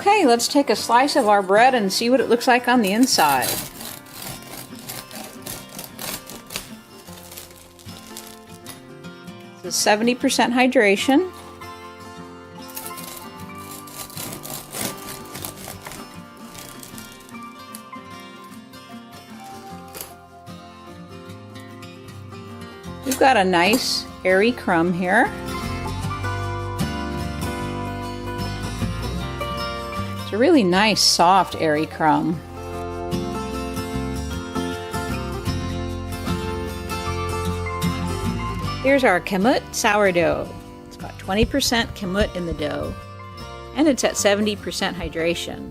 Okay, let's take a slice of our bread and see what it looks like on the inside. This is 70% hydration. We've got a nice airy crumb here. It's a really nice, soft, airy crumb. Here's our kamut sourdough. It's got 20% kamut in the dough, and it's at 70% hydration.